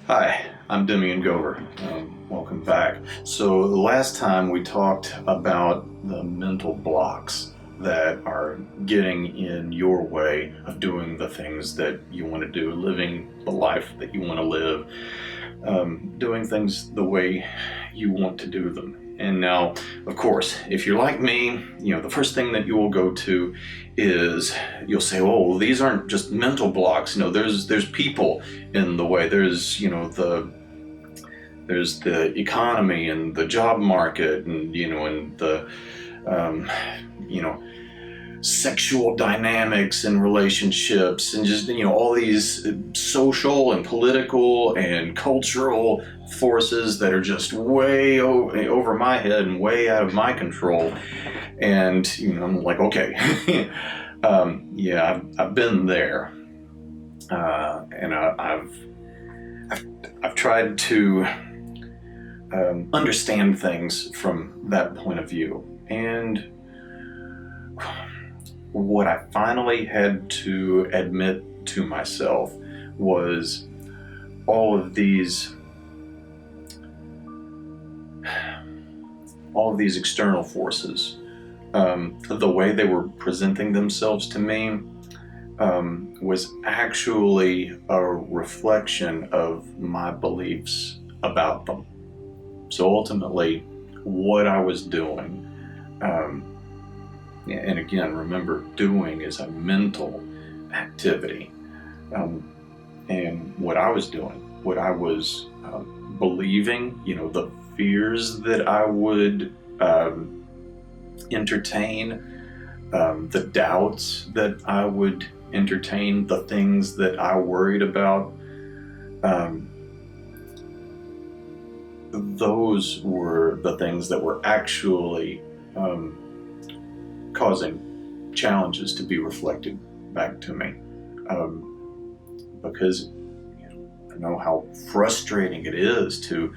Hi, I'm Demian Gover. Welcome back. So the last time we talked about the mental blocks that are getting in your way of doing the things that you want to do, living the life that you want to live, doing things the way you want to do them. And now, of course, if you're like me, the first thing that you will go to is you'll say, "Oh, well, these aren't just mental blocks. There's people in the way. There's the economy and the job market, and the um, you know sexual dynamics and relationships, and just all these social and political and cultural forces that are just way over my head and way out of my control." And I'm like, okay. Yeah, I've been there, and I've tried to understand things from that point of view. And what I finally had to admit to myself was all of these external forces, the way they were presenting themselves to me, was actually a reflection of my beliefs about them. So ultimately, what I was doing, and again, remember, doing is a mental activity. And what I was doing, what I was believing, the fears that I would entertain, the doubts that I would entertain, the things that I worried about, those were the things that were actually causing challenges to be reflected back to me, because I know how frustrating it is to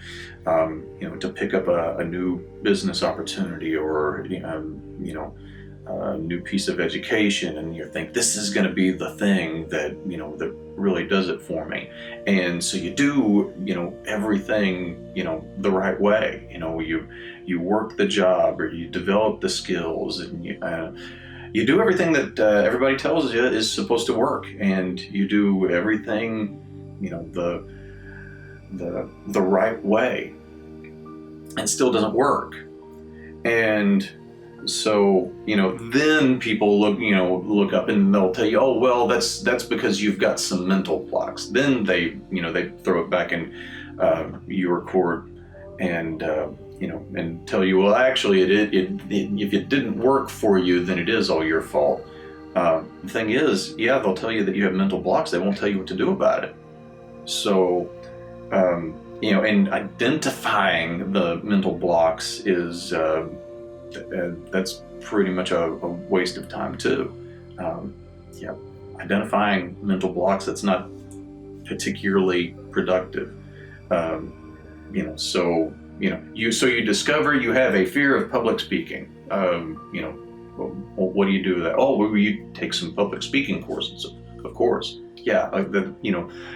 pick up a new business opportunity, or a new piece of education, and you think this is going to be the thing that that really does it for me. And so you do everything the right way. You work the job, or you develop the skills, and you do everything that everybody tells you is supposed to work, and you do everything the right way, and still doesn't work. And so then people look up, and they'll tell you, "Oh, well, that's because you've got some mental blocks." Then they throw it back in your court, and and tell you, "Well, actually, if it didn't work for you, then it is all your fault." The thing is, yeah, they'll tell you that you have mental blocks. They won't tell you what to do about it. So and identifying the mental blocks is that's pretty much a waste of time too. Yeah, identifying mental blocks, that's not particularly productive. So you discover you have a fear of public speaking. Well, what do you do with that? Oh, well, you take some public speaking courses, of course. Yeah,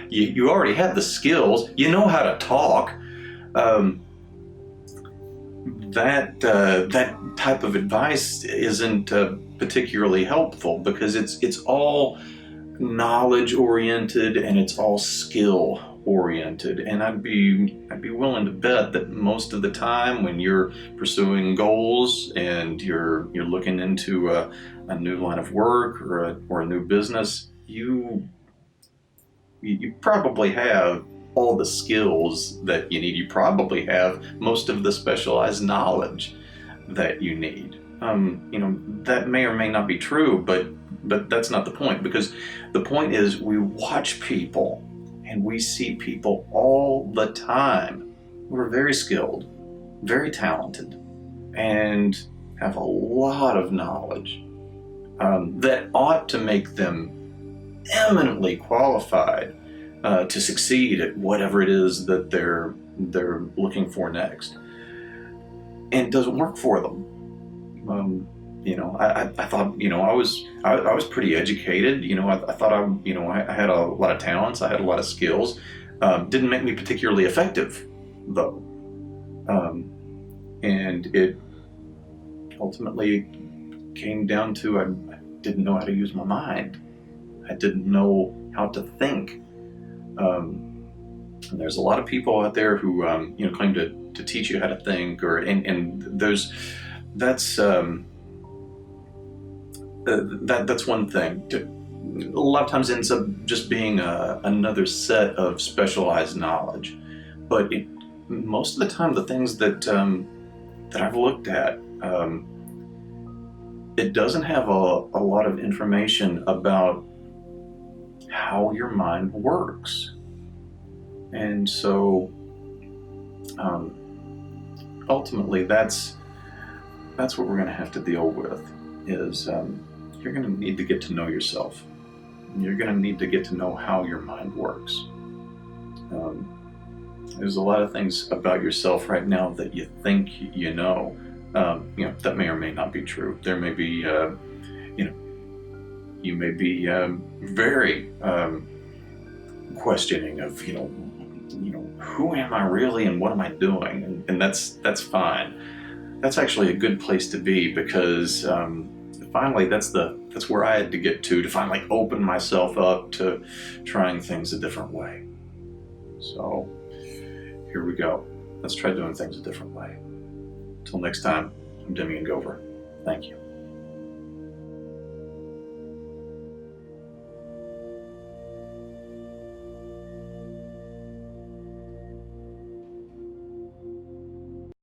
you already have the skills. You know how to talk. That type of advice isn't particularly helpful, because it's all knowledge oriented, and it's all skill oriented. And I'd be willing to bet that most of the time, when you're pursuing goals and you're looking into a new line of work, or a new business, you probably have all the skills that you need. You probably have most of the specialized knowledge that you need. That may or may not be true, but that's not the point, because the point is, we watch people and we see people all the time who are very skilled, very talented, and have a lot of knowledge that ought to make them eminently qualified to succeed at whatever it is that they're looking for next, and it doesn't work for them. I thought I was pretty educated. I thought I had a lot of talents. I had a lot of skills. Didn't make me particularly effective, though. And it ultimately came down to I didn't know how to use my mind. I didn't know how to think. And there's a lot of people out there who claim to teach you how to think, that's that's one thing. A lot of times ends up just being another set of specialized knowledge, but most of the time the things that I've looked at, it doesn't have a lot of information about how your mind works. And so ultimately that's what we're going to have to deal with, is you're going to need to get to know yourself. You're going to need to get to know how your mind works. There's a lot of things about yourself right now that you think you know, that may or may not be true. There may be, you may be very questioning of, who am I really and what am I doing? And that's fine. That's actually a good place to be, because finally that's where I had to get to finally open myself up to trying things a different way. So here we go. Let's try doing things a different way. Until next time, I'm Demian Gover. Thank you.